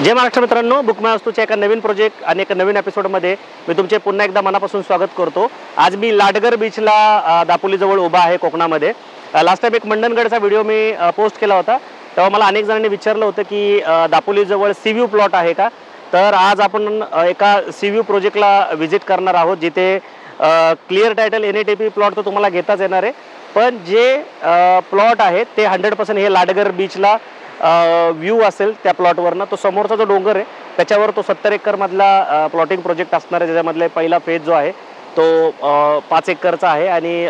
जय महाराष्ट्र मित्रांनो, बुक माय वस्तूच्या एका नवीन प्रोजेक्ट आणि एका नवीन एपिसोडमध्ये मी तुमचे पुन्हा एकदा मनापासून स्वागत करतो। आज मी लाडगर बीचला दापोलीजवळ उभा आहे कोकणामध्ये। लास्ट टाइम एक मंडनगडचा व्हिडिओ मी पोस्ट केला होता, तेव्हा मला अनेक जणांनी विचारलं होतं की दापोलीजवळ सी व्ह्यू प्लॉट आहे का। तर आज आपण एका सी व्ह्यू प्रोजेक्टला व्हिजिट करणार आहोत, जिथे क्लिअर टायटल NATP प्लॉट तो तुम्हाला घेताच येणार आहे, पण जे प्लॉट आहे ते 100% हे लाडगर बीचला व्ह्यू असेल त्या प्लॉटवरनं। तो समोरचा जो डोंगर आहे त्याच्यावर तो 70 एकर मधला प्लॉटिंग प्रोजेक्ट असणार आहे, ज्याच्यामधले पहिला फेज जो आहे तो 5 एकरचा आहे। आणि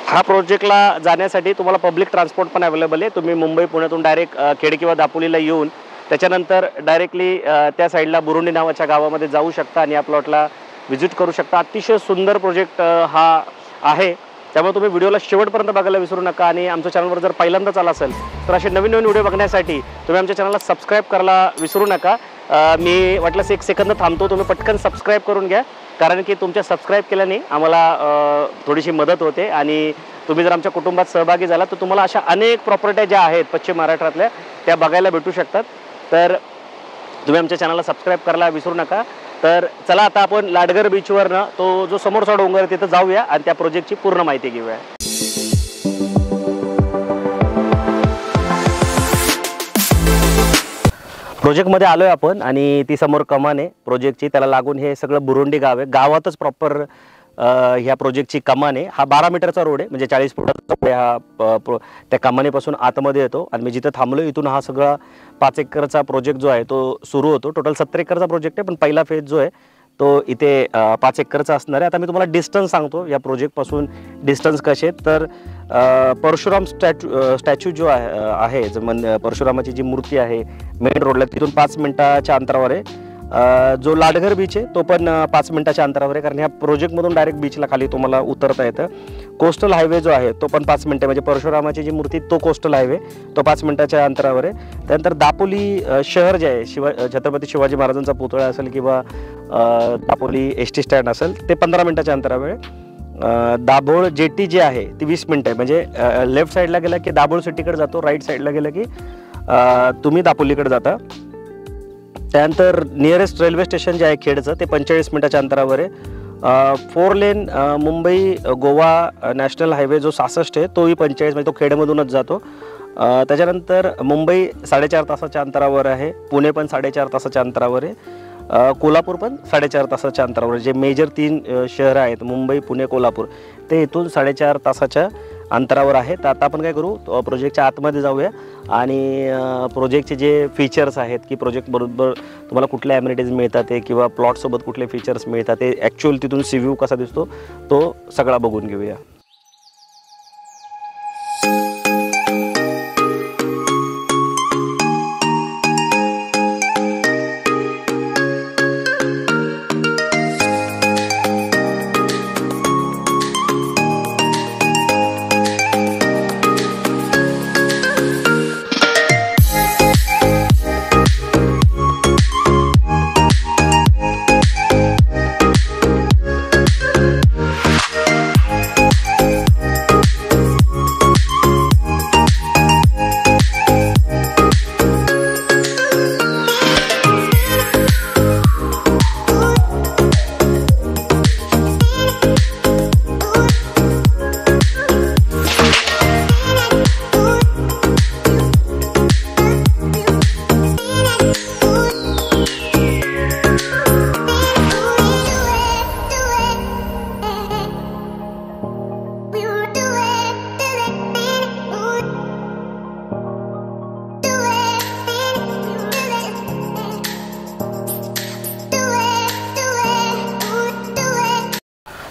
हा प्रोजेक्टला जाण्यासाठी तुम्हाला पब्लिक ट्रान्सपोर्ट पण अवेलेबल आहे। तुम्ही मुंबई पुण्यातून डायरेक्ट खेड किंवा दापोलीला येऊन त्याच्यानंतर डायरेक्टली त्या साईडला बुरुंडी नावाच्या गावामध्ये जाऊ शकता आणि या प्लॉटला व्हिजिट करू शकता। अतिशय सुंदर प्रोजेक्ट हा आहे, त्यामुळे तुम्ही व्हिडिओला शेवटपर्यंत बघायला विसरू नका। आणि आमच्या चॅनलवर जर पहिल्यांदाच आला असेल तर असे नवीन नवीन व्हिडिओ बघण्यासाठी तुम्ही आमच्या चॅनलला सबस्क्राईब करायला विसरू नका। मी वाटल्यास 1 सेकंद थांबतो, तुम्ही पटकन सबस्क्राईब करून घ्या, कारण की तुमच्या सबस्क्राईब केल्याने आम्हाला थोडीशी मदत होते। आणि तुम्ही जर आमच्या कुटुंबात सहभागी झाला तर तुम्हाला अशा अनेक प्रॉपर्ट्या ज्या आहेत पश्चिम महाराष्ट्रातल्या त्या बघायला भेटू शकतात। तर तुम्ही आमच्या चॅनलला सबस्क्राईब करायला विसरू नका। तर चला आता आपण लाडगर बीचवरनं तो जो समोरचा डोंगर आहे तिथे जाऊया आणि त्या प्रोजेक्टची पूर्ण माहिती घेऊया। प्रोजेक्टमध्ये आलोय आपण आणि ती समोर कमान आहे प्रोजेक्टची, त्याला लागून हे सगळं बुरुंडी गाव आहे। गावातच प्रॉपर ह्या प्रोजेक्टची कमान आहे। हा 12 मीटरचा रोड आहे, म्हणजे 40 फुटाचा हा त्या कमानीपासून आतमध्ये येतो। आणि मी जिथे थांबलो इथून हा सगळा 5 एकरचा प्रोजेक्ट जो आहे तो सुरू होतो। टोटल 70 एकरचा प्रोजेक्ट आहे, पण पहिला फेज जो आहे तो इथे 5 एकरचा असणार आहे। आता मी तुम्हाला डिस्टन्स सांगतो या प्रोजेक्टपासून डिस्टन्स कसे आहेत। तर परशुराम स्टॅच्यू जो आहे परशुरामाची जी मूर्ती आहे मेन रोडला तिथून 5 मिनिटाच्या अंतरावर आहे। जो लाडगर बीच आहे तो पण 5 मिनिटाच्या अंतरावर आहे, कारण ह्या प्रोजेक्टमधून डायरेक्ट बीचला खाली तुम्हाला उतरता येतं। कोस्टल हायवे जो आहे तो पण 5 मिनिटं, म्हणजे परशुरामाची जी मूर्ती तो कोस्टल हायवे तो 5 मिनिटाच्या अंतरावर आहे। त्यानंतर दापोली शहर जे आहे छत्रपती शिवाजी महाराजांचा पुतळा असेल किंवा दापोली ST स्टँड असेल ते 15 मिनिटाच्या अंतरावर आहे। दाभोळ जेटी जी आहे ती 20 मिनिटं आहे, म्हणजे लेफ्ट साईडला गेला की दाभोळ सिटीकडे जातो, राईट साईडला गेला की तुम्ही दापोलीकडे जाता। त्यानंतर नियरेस्ट रेल्वे स्टेशन जे आहे खेडचं ते 45 मिनिटाच्या अंतरावर आहे। 4 लेन मुंबई गोवा नॅशनल हायवे जो 66 आहे तोही 45, म्हणजे तो खेडमधूनच जातो। त्याच्यानंतर मुंबई 4.5 तासाच्या अंतरावर आहे, पुणे पण 4.5 तासाच्या अंतरावर आहे, कोल्हापूर पण 4.5 तासाच्या अंतरावर आहे। जे मेजर 3 शहरं आहेत मुंबई पुणे कोल्हापूर ते इथून 4.5 तासाच्या अंतरावर आहे। तर आता आपण काय करू, प्रोजेक्टच्या आतमध्ये जाऊया आणि प्रोजेक्टचे जे फीचर्स आहेत की प्रोजेक्टबरोबर तुम्हाला कुठल्या ॲम्युनिटीज मिळतात ते किंवा प्लॉटसोबत कुठले फीचर्स मिळतात ते ॲक्च्युअल तिथून सी व्ह्यू कसा दिसतो तो सगळा बघून घेऊया।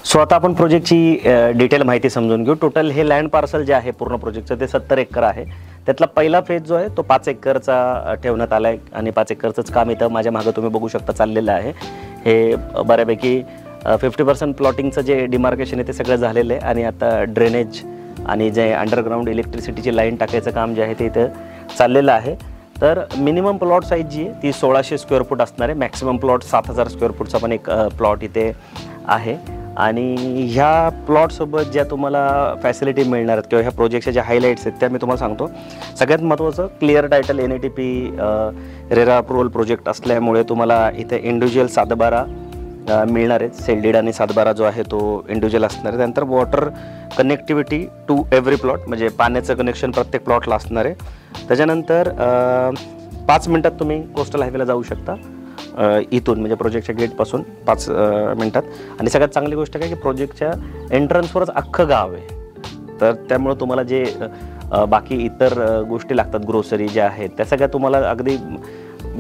सो आता आपण प्रोजेक्टची डिटेल माहिती समजून घेऊ। टोटल हे लँड पार्सल जे आहे पूर्ण प्रोजेक्टचं ते 70 एकर आहे। त्यातला पहिला फेज जो आहे तो 5 एकरचा ठेवण्यात आला आहे आणि 5 एकरचंच काम इथं माझ्या मागं तुम्ही बघू शकता चाललेलं आहे। हे बऱ्यापैकी 50% प्लॉटिंगचं जे डिमार्केशन आहे ते सगळं झालेलं आहे आणि आता ड्रेनेज आणि जे अंडरग्राउंड इलेक्ट्रिसिटीची लाईन टाकायचं काम जे आहे ते इथं चाललेलं आहे। तर मिनिमम प्लॉट साईज जी आहे ती 1600 स्क्वेअर फूट असणार आहे। मॅक्सिमम प्लॉट 7000 स्क्वेअर फूटचा पण एक प्लॉट इथे आहे। आणि ह्या प्लॉटसोबत ज्या तुम्हाला फॅसिलिटी मिळणार आहेत किंवा ह्या प्रोजेक्टच्या ज्या हायलाईट्स आहेत त्या मी तुम्हाला सांगतो. सगळ्यात महत्त्वाचं clear title NATP RERA approval project असल्यामुळे तुम्हाला इथे इंडिव्हिज्युअल 7/12 मिळणार आहेत. सेल्डीड आणि 7/12 जो आहे तो इंडिव्हिज्युअल असणार आहे. त्यानंतर water connectivity to every plot, म्हणजे पाण्याचं कनेक्शन प्रत्येक प्लॉटला असणार आहे. त्याच्यानंतर 5 मिनटात तुम्ही कोस्टल हायवेला जाऊ शकता इथून, म्हणजे प्रोजेक्टच्या गेटपासून 5 मिनटात. आणि सगळ्यात चांगली गोष्ट काय की प्रोजेक्टच्या एंट्रन्सवरच अख्खं गाव आहे. तर त्यामुळं तुम्हाला जे बाकी इतर गोष्टी लागतात ग्रोसरी ज्या आहेत त्या सगळ्या तुम्हाला अगदी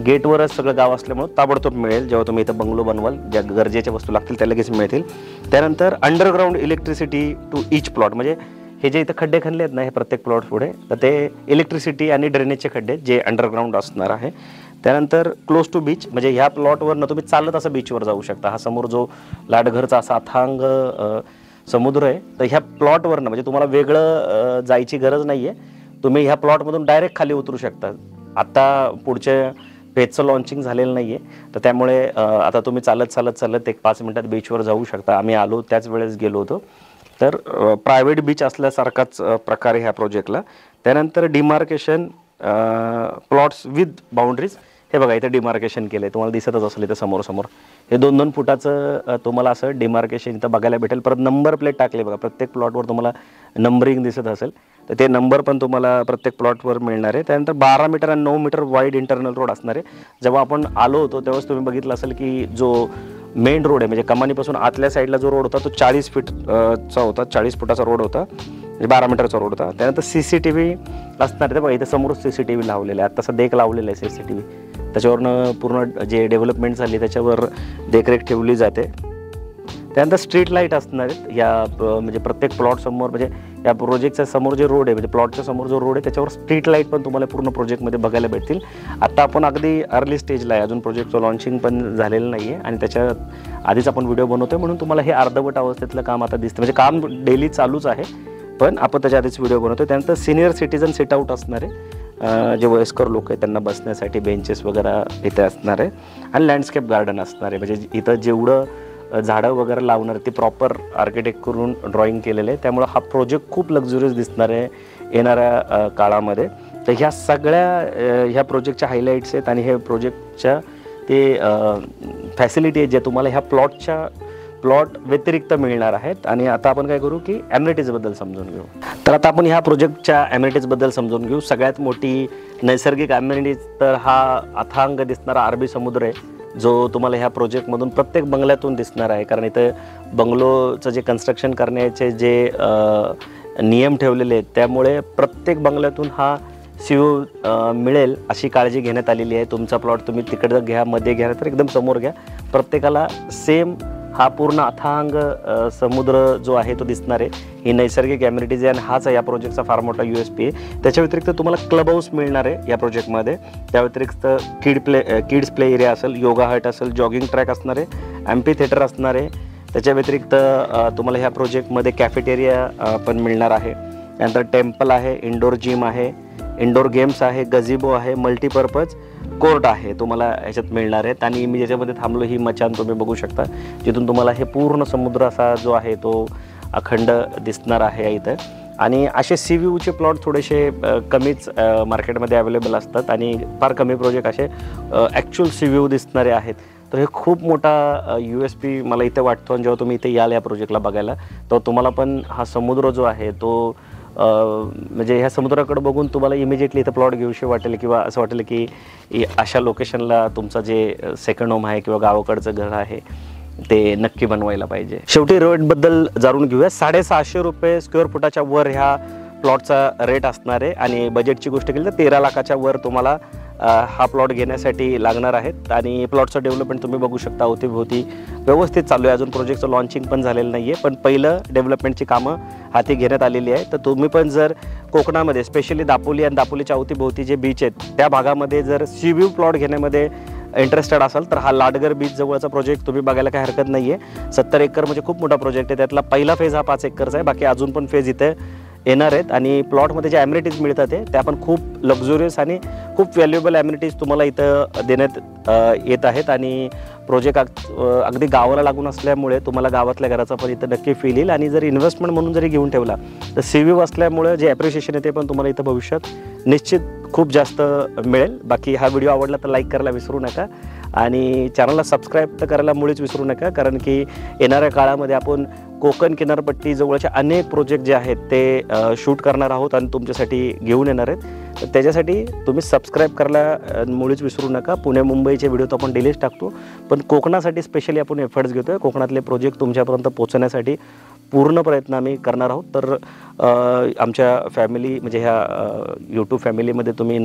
गेटवरच सगळं गाव असल्यामुळं ताबडतोब मिळेल. जेव्हा तुम्ही इथं बंगलो बनवाल ज्या गरजेच्या वस्तू लागतील त्या लगेच मिळतील. त्यानंतर underground electricity to each plot, म्हणजे हे जे इथं खड्डे खणले आहेत ना हे प्रत्येक प्लॉट पुढे, तर ते इलेक्ट्रिसिटी आणि ड्रेनेजचे खड्डे जे अंडरग्राऊंड असणार आहे. त्यानंतर क्लोज टू बीच, म्हणजे ह्या प्लॉटवरनं तुम्ही चालत असं बीचवर जाऊ शकता. हा समोर जो लाटघरचा असा अथांग समुद्र आहे, तर ह्या प्लॉटवरनं म्हणजे तुम्हाला वेगळं जायची गरज नाही आहे. तुम्ही ह्या प्लॉटमधून डायरेक्ट खाली उतरू शकता. आता पुढच्या फेजचं लॉन्चिंग झालेलं नाही आहे, तर त्यामुळे आता तुम्ही चालत एक 5 मिनटात बीचवर जाऊ शकता. आम्ही आलो त्याच वेळेस गेलो होतो. तर प्रायव्हेट बीच असल्यासारखाच प्रकार ह्या प्रोजेक्टला. त्यानंतर डिमार्केशन प्लॉट्स विथ बाउंड्रीज, हे बघा इथे डिमार्केशन केलं आहे, तुम्हाला दिसतच असेल इथं समोर हे 2-2 फुटाचं तुम्हाला असं डिमार्केशन इथं बघायला भेटेल. परत नंबर प्लेट टाकले बघा, प्रत्येक प्लॉटवर तुम्हाला नंबरिंग दिसत असेल, तर ते नंबर पण तुम्हाला प्रत्येक प्लॉटवर मिळणार आहे. त्यानंतर 12 मीटर आणि 9 मीटर वाईड इंटरनल रोड असणार आहे. जेव्हा आपण आलो होतो तेव्हाच तुम्ही बघितलं असेल की जो मेन रोड आहे म्हणजे कमानीपासून आतल्या साईडला जो रोड होता तो 40 फीटचा होता, 40 फुटाचा रोड होता, म्हणजे 12 मीटरचा रोड होता. त्यानंतर CCTV असणार आहे. बघा इथे समोर CCTV लावलेला आहे, तसं देख लावलेलं आहे CCTV. त्याच्यावरनं पूर्ण जे डेव्हलपमेंट झाली त्याच्यावर देखरेख ठेवली जाते. त्यानंतर स्ट्रीट लाईट असणार आहेत या म्हणजे प्रत्येक प्लॉट समोर, म्हणजे या प्रोजेक्टच्या समोर जे रोड आहे म्हणजे प्लॉटच्या समोर जो रोड आहे त्याच्यावर स्ट्रीट लाईट पण तुम्हाला पूर्ण प्रोजेक्टमध्ये बघायला भेटतील. आता आपण अगदी अर्ली स्टेजला आहे, अजून प्रोजेक्टचं लॉन्चिंग पण झालेलं नाही आहे आणि त्याच्या आधीच आपण व्हिडिओ बनवतोय म्हणून तुम्हाला हे अर्धवट अवस्थेतलं काम आता दिसतं. म्हणजे काम डेली चालूच आहे पण आपण त्याच्या आधीच व्हिडिओ बनवतोय. त्यानंतर सिनियर सिटीजन सिट आउट असणार आहे, जे वयस्कर लोक आहेत त्यांना बसण्यासाठी बेंचेस वगैरे इथे असणार आहे. आणि लँडस्केप गार्डन असणार आहे, म्हणजे इथं जेवढं झाडं वगैरे लावणार ते प्रॉपर आर्किटेक्ट करून ड्रॉइंग केलेलं आहे. त्यामुळं हा प्रोजेक्ट खूप लक्झुरियस दिसणार आहे येणाऱ्या काळामध्ये. तर ह्या सगळ्या ह्या प्रोजेक्टच्या हायलाईट्स आहेत आणि हे प्रोजेक्टच्या ते फॅसिलिटी आहेत जे तुम्हाला ह्या प्लॉट व्यतिरिक्त मिळणार आहेत. आणि आता आपण काय करू की ॲम्युनिटीजबद्दल समजून घेऊ. तर आता आपण ह्या प्रोजेक्टच्या ॲम्युनिटीजबद्दल समजून घेऊ. सगळ्यात मोठी नैसर्गिक ॲम्युनिटीज तर हा अथांग दिसणारा अरबी समुद्र आहे जो तुम्हाला ह्या प्रोजेक्टमधून प्रत्येक बंगल्यातून दिसणार आहे. कारण इथं बंगलोचं जे कन्स्ट्रक्शन करण्याचे जे नियम ठेवलेले आहेत त्यामुळे प्रत्येक बंगल्यातून हा सीव्यू मिळेल अशी काळजी घेण्यात आलेली आहे. तुमचा प्लॉट तुम्ही तिकडं घ्या, मध्ये घ्या तर एकदम समोर घ्या, प्रत्येकाला सेम हा पूर्ण अथांग समुद्र जो आहे तो दिसणार आहे. ही नैसर्गिक ॲम्युनिटीज आहे आणि हाच या प्रोजेक्टचा फार मोठा USP आहे. त्याच्या व्यतिरिक्त तुम्हाला क्लब हाऊस मिळणार आहे या प्रोजेक्टमध्ये. त्या व्यतिरिक्त किड्स प्ले एरिया असेल, योगा हट असेल, जॉगिंग ट्रॅक असणार आहे, ॲम्पी थिएटर असणार आहे. त्याच्या व्यतिरिक्त तुम्हाला ह्या प्रोजेक्टमध्ये कॅफेटेरिया पण मिळणार आहे. त्यानंतर टेम्पल आहे, इंडोर जिम आहे, इंडोर गेम्स आहे, गझिबो आहे, मल्टीपर्पज कोर्ट आहे तुम्हाला ह्याच्यात मिळणार आहेत. आणि मी ज्याच्यामध्ये थांबलो ही मचान तुम्ही बघू शकता, जिथून तुम्हाला हे पूर्ण समुद्र असा जो आहे तो अखंड दिसणार आहे इथं. आणि असे CVUचे प्लॉट थोडेसे कमीच मार्केटमध्ये अवेलेबल असतात आणि फार कमी प्रोजेक्ट असे ॲक्च्युअल CVU दिसणारे आहेत. तर हे खूप मोठा USP मला इथे वाटतो. आणि जेव्हा तुम्ही इथे याल या प्रोजेक्टला बघायला तर तुम्हाला पण हा समुद्र जो आहे तो म्हणजे ह्या समुद्राकडे बघून तुम्हाला इमिजिएटली इथं प्लॉट घेऊशी वाटेल किंवा असं वाटेल की अशा लोकेशनला तुमचं जे सेकंड होम आहे किंवा गावाकडचं घर आहे ते नक्की बनवायला पाहिजे. शेवटी रेटबद्दल जाणून घेऊया. 650 रुपये स्क्वेअर फुटाच्या वर ह्या प्लॉटचा रेट असणार आहे. आणि बजेटची गोष्ट केली तर 13 लाखाच्या वर तुम्हाला हा प्लॉट घेण्यासाठी लागणार आहेत. आणि प्लॉटचं डेव्हलपमेंट तुम्ही बघू शकता अवतीभोवती व्यवस्थित चालू आहे. अजून प्रोजेक्टचं लॉन्चिंग पण झालेलं नाही आहे पण पहिलं डेव्हलपमेंटची कामं हाती घेण्यात आलेली आहे. तर तुम्ही पण जर कोकणामध्ये स्पेशली दापोली आणि दापोलीच्या अवतीभोवती जे बीच आहेत त्या भागामध्ये जर CVU प्लॉट घेण्यामध्ये इंटरेस्टेड असाल तर हा लाटघर बीच जवळचा प्रोजेक्ट तुम्ही बघायला काही हरकत नाही आहे. 70 एकर म्हणजे खूप मोठा प्रोजेक्ट आहे. त्यातला पहिला फेज हा 5 एकरचा आहे, बाकी अजून पण फेज इथे येणार आहेत. आणि प्लॉटमध्ये जे ॲम्युनिटीज मिळतात त्या पण खूप लक्झुरियस आणि खूप व्हॅल्युएबल ॲम्युनिटीज तुम्हाला इथं देण्यात येत आहेत. आणि प्रोजेक्ट अगदी गावाला लागून असल्यामुळे तुम्हाला गावातल्या घराचा पण इथं नक्की फील येईल. आणि जर इन्व्हेस्टमेंट म्हणून जरी घेऊन ठेवला तर CVV असल्यामुळे जे ॲप्रिशिएशन आहे ते पण तुम्हाला इथं भविष्यात निश्चित खूप जास्त मिळेल. बाकी हा व्हिडिओ आवडला तर लाईक करायला विसरू नका आणि चॅनलला सबस्क्राईब तर करायला मुळीच विसरू नका, कारण की येणाऱ्या काळामध्ये आपण कोकण किनारपट्टी जवळचे अनेक प्रोजेक्ट जे आहेत ते शूट करणार आहोत आणि तुमच्यासाठी घेऊन येणार आहेत. तर त्याच्यासाठी तुम्ही सबस्क्राईब करायला मुळीच विसरू नका. पुणे मुंबईचे व्हिडिओ तर आपण डेलीच टाकतो, पण कोकणासाठी स्पेशली आपण एफर्ट्स घेतो आहे. कोकणातले प्रोजेक्ट तुमच्यापर्यंत पोहोचण्यासाठी पूर्ण प्रयत्न आम्ही करणार आहोत. तर आमच्या फॅमिली म्हणजे ह्या यूट्यूब फॅमिलीमध्ये तुम्ही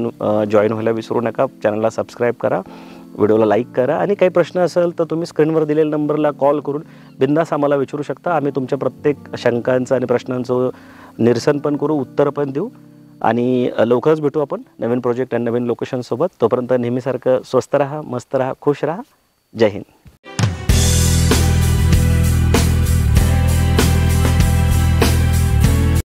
जॉईन व्हायला विसरू नका. चॅनलला सबस्क्राईब करा, व्हिडिओला लाईक करा आणि काही प्रश्न असेल तर तुम्ही स्क्रीनवर दिलेल्या नंबरला कॉल करून बिनधास्त आम्हाला विचारू शकता. आम्ही तुमच्या प्रत्येक शंकांचं आणि प्रश्नांचं निरसन पण करू, उत्तर पण देऊ आणि लवकरच भेटू आपण नवीन प्रोजेक्ट आणि नवीन लोकेशनसोबत. तोपर्यंत नेहमीसारखं स्वस्त राहा, मस्त राहा, खुश राहा. जय हिंद.